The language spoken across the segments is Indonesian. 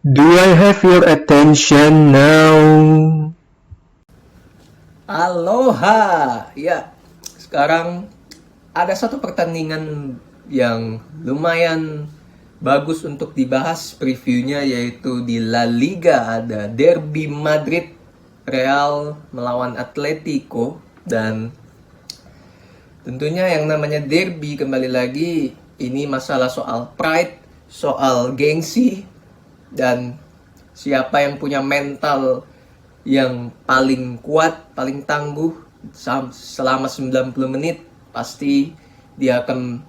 Do I have your attention now? Aloha! Ya, sekarang ada satu pertandingan yang lumayan bagus untuk dibahas previewnya, yaitu di La Liga. Ada Derby Madrid Real melawan Atletico. Dan tentunya yang namanya derby, kembali lagi, ini masalah soal pride, soal gengsi, dan siapa yang punya mental yang paling kuat, paling tangguh selama 90 menit, pasti dia akan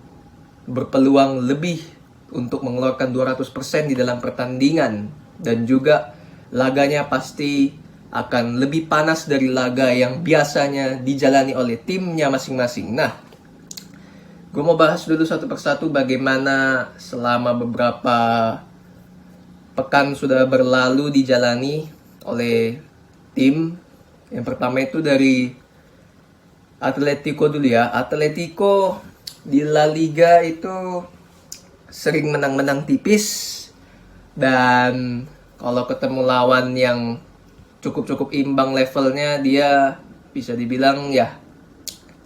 berpeluang lebih untuk mengeluarkan 200% di dalam pertandingan. Dan juga laganya pasti akan lebih panas dari laga yang biasanya dijalani oleh timnya masing-masing. Nah, gue mau bahas dulu satu persatu bagaimana selama beberapa pekan sudah berlalu dijalani oleh tim. Yang pertama itu dari Atletico dulu ya. Atletico di La Liga itu sering menang-menang tipis, dan kalau ketemu lawan yang cukup-cukup imbang levelnya, dia bisa dibilang ya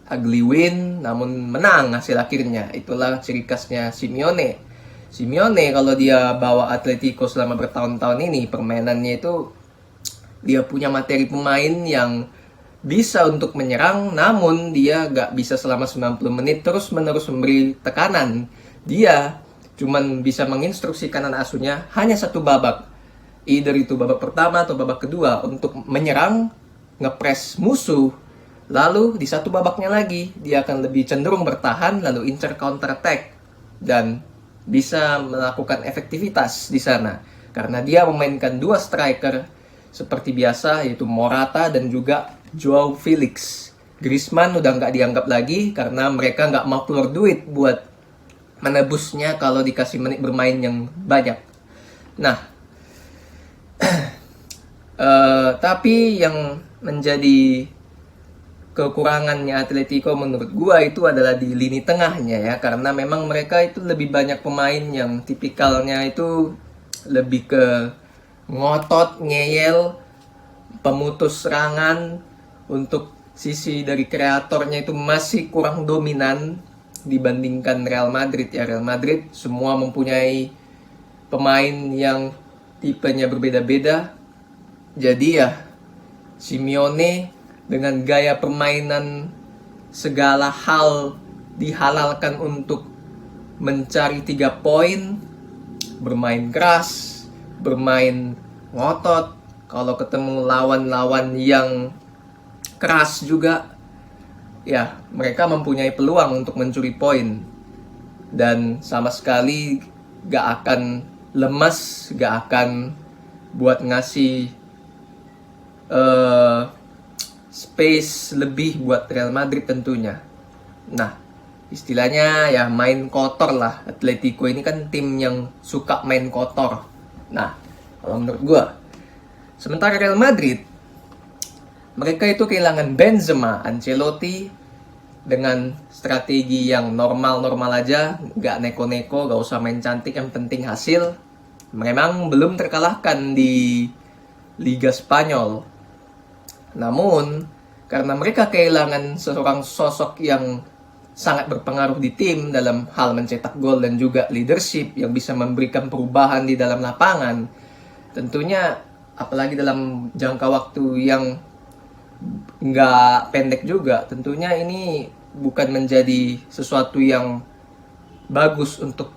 ugly win, namun menang hasil akhirnya. Itulah ciri khasnya Simeone. Simeone kalau dia bawa Atletico selama bertahun-tahun ini, permainannya itu dia punya materi pemain yang bisa untuk menyerang, namun dia gak bisa selama 90 menit terus-menerus memberi tekanan. Dia cuman bisa menginstruksi kanan asuhnya hanya satu babak, either itu babak pertama atau babak kedua, untuk menyerang, ngepres musuh. Lalu di satu babaknya lagi dia akan lebih cenderung bertahan, lalu incer counter attack, dan bisa melakukan efektivitas di sana karena dia memainkan dua striker seperti biasa, yaitu Morata dan juga Joao Felix. Griezmann udah nggak dianggap lagi karena mereka nggak mau keluar duit buat menebusnya kalau dikasih menit bermain yang banyak. Nah, tapi yang menjadi kekurangannya Atletico menurut gua itu adalah di lini tengahnya ya, karena memang mereka itu lebih banyak pemain yang tipikalnya itu lebih ke ngotot, ngeyel, pemutus serangan. Untuk sisi dari kreatornya itu masih kurang dominan dibandingkan Real Madrid ya. Real Madrid semua mempunyai pemain yang tipenya berbeda-beda. Jadi ya Simeone dengan gaya permainan segala hal dihalalkan untuk mencari 3 poin, bermain keras, bermain ngotot. Kalau ketemu lawan-lawan yang keras juga, ya mereka mempunyai peluang untuk mencuri poin. Dan sama sekali gak akan lemas, gak akan buat ngasih space lebih buat Real Madrid tentunya. Nah, istilahnya ya main kotor lah. Atletico ini kan tim yang suka main kotor. Nah, kalau menurut gue, sementara Real Madrid, mereka itu kehilangan Benzema, Ancelotti dengan strategi yang normal-normal aja, gak neko-neko, gak usah main cantik, yang penting hasil. Memang belum terkalahkan di Liga Spanyol. Namun, karena mereka kehilangan seorang sosok yang sangat berpengaruh di tim dalam hal mencetak gol dan juga leadership yang bisa memberikan perubahan di dalam lapangan, tentunya apalagi dalam jangka waktu yang nggak pendek juga, tentunya ini bukan menjadi sesuatu yang bagus untuk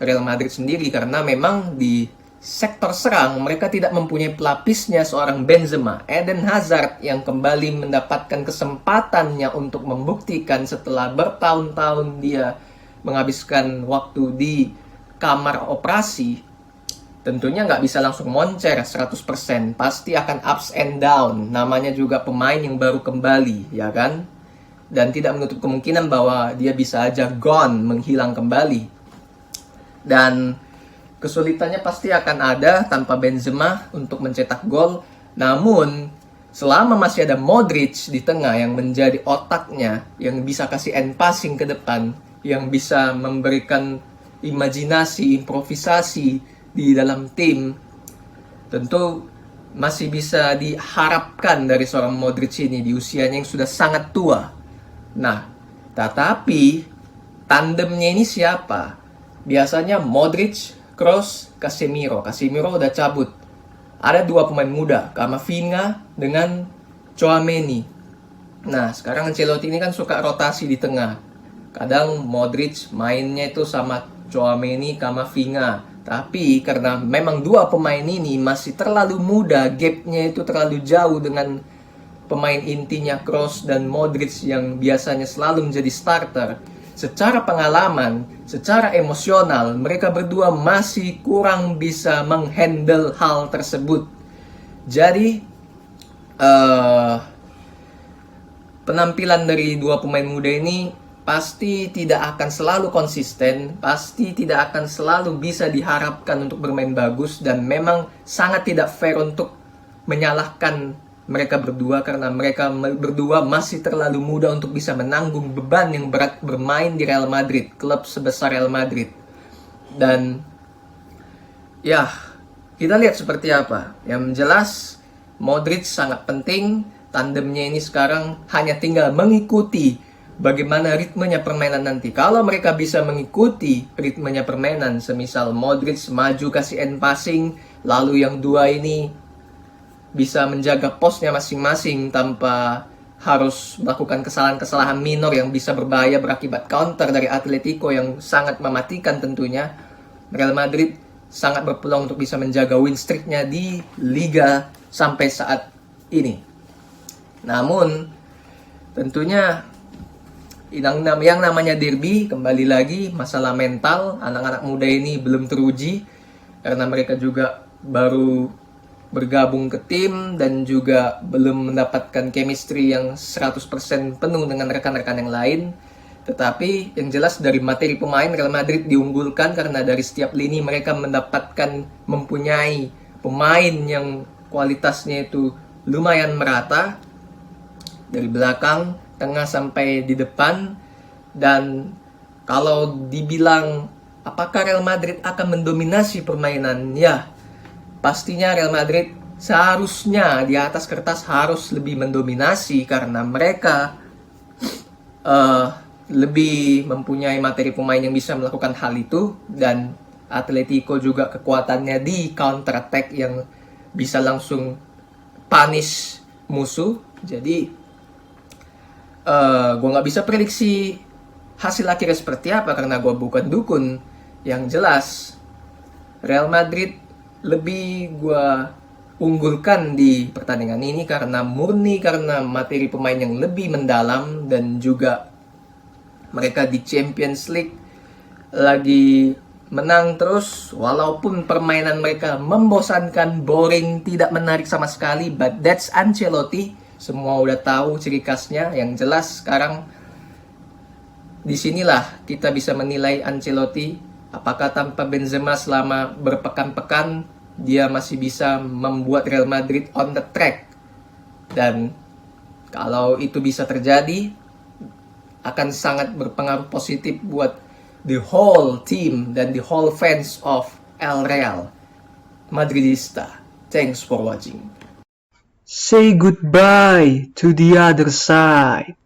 Real Madrid sendiri, karena memang di sektor serang mereka tidak mempunyai pelapisnya seorang Benzema. Eden Hazard yang kembali mendapatkan kesempatannya untuk membuktikan setelah bertahun-tahun dia menghabiskan waktu di kamar operasi, tentunya nggak bisa langsung moncer 100%, pasti akan ups and down. Namanya juga pemain yang baru kembali, ya kan? Dan tidak menutup kemungkinan bahwa dia bisa aja gone, menghilang kembali. Dan kesulitannya pasti akan ada tanpa Benzema untuk mencetak gol. Namun, selama masih ada Modric di tengah yang menjadi otaknya, yang bisa kasih end passing ke depan, yang bisa memberikan imajinasi, improvisasi di dalam tim, tentu masih bisa diharapkan dari seorang Modric ini di usianya yang sudah sangat tua. Nah, tetapi tandemnya ini siapa? Biasanya Modric, Kroos, Casemiro. Casemiro udah cabut. Ada dua pemain muda, Camavinga dengan Tchouaméni. Nah, sekarang Ancelotti ini kan suka rotasi di tengah. Kadang Modric mainnya itu sama Tchouaméni, Camavinga. Tapi karena memang dua pemain ini masih terlalu muda, gapnya itu terlalu jauh dengan pemain intinya Kroos dan Modric yang biasanya selalu menjadi starter. Secara pengalaman, secara emosional, mereka berdua masih kurang bisa menghandle hal tersebut. Jadi, penampilan dari dua pemain muda ini pasti tidak akan selalu konsisten, pasti tidak akan selalu bisa diharapkan untuk bermain bagus, dan memang sangat tidak fair untuk menyalahkan mereka berdua karena mereka berdua masih terlalu muda untuk bisa menanggung beban yang berat bermain di Real Madrid, klub sebesar Real Madrid. Dan ya, kita lihat seperti apa. Yang jelas Modric sangat penting, tandemnya ini sekarang hanya tinggal mengikuti bagaimana ritmenya permainan nanti. Kalau mereka bisa mengikuti ritmenya permainan, semisal Modric maju kasih end passing, lalu yang dua ini bisa menjaga posnya masing-masing tanpa harus melakukan kesalahan-kesalahan minor yang bisa berbahaya berakibat counter dari Atletico yang sangat mematikan tentunya, Real Madrid sangat berpeluang untuk bisa menjaga win streak-nya di Liga sampai saat ini. Namun, tentunya yang namanya derby, kembali lagi masalah mental anak-anak muda ini belum teruji karena mereka juga baru bergabung ke tim dan juga belum mendapatkan chemistry yang 100% penuh dengan rekan-rekan yang lain. Tetapi yang jelas dari materi pemain, Real Madrid diunggulkan karena dari setiap lini mereka mempunyai pemain yang kualitasnya itu lumayan merata dari belakang, tengah sampai di depan. Dan kalau dibilang apakah Real Madrid akan mendominasi permainan, ya pastinya Real Madrid seharusnya di atas kertas harus lebih mendominasi karena mereka lebih mempunyai materi pemain yang bisa melakukan hal itu, dan Atletico juga kekuatannya di counter attack yang bisa langsung punish musuh. Jadi gue nggak bisa prediksi hasil akhirnya seperti apa karena gue bukan dukun. Yang jelas Real Madrid lebih gue unggulkan di pertandingan ini karena materi pemain yang lebih mendalam, dan juga mereka di Champions League lagi menang terus walaupun permainan mereka membosankan, boring, tidak menarik sama sekali. But that's Ancelotti, semua udah tahu ciri khasnya. Yang jelas sekarang disinilah kita bisa menilai Ancelotti. Apakah tanpa Benzema selama berpekan-pekan dia masih bisa membuat Real Madrid on the track? Dan kalau itu bisa terjadi, akan sangat berpengaruh positif buat the whole team dan the whole fans of El Real Madridista. Thanks for watching. Say goodbye to the other side.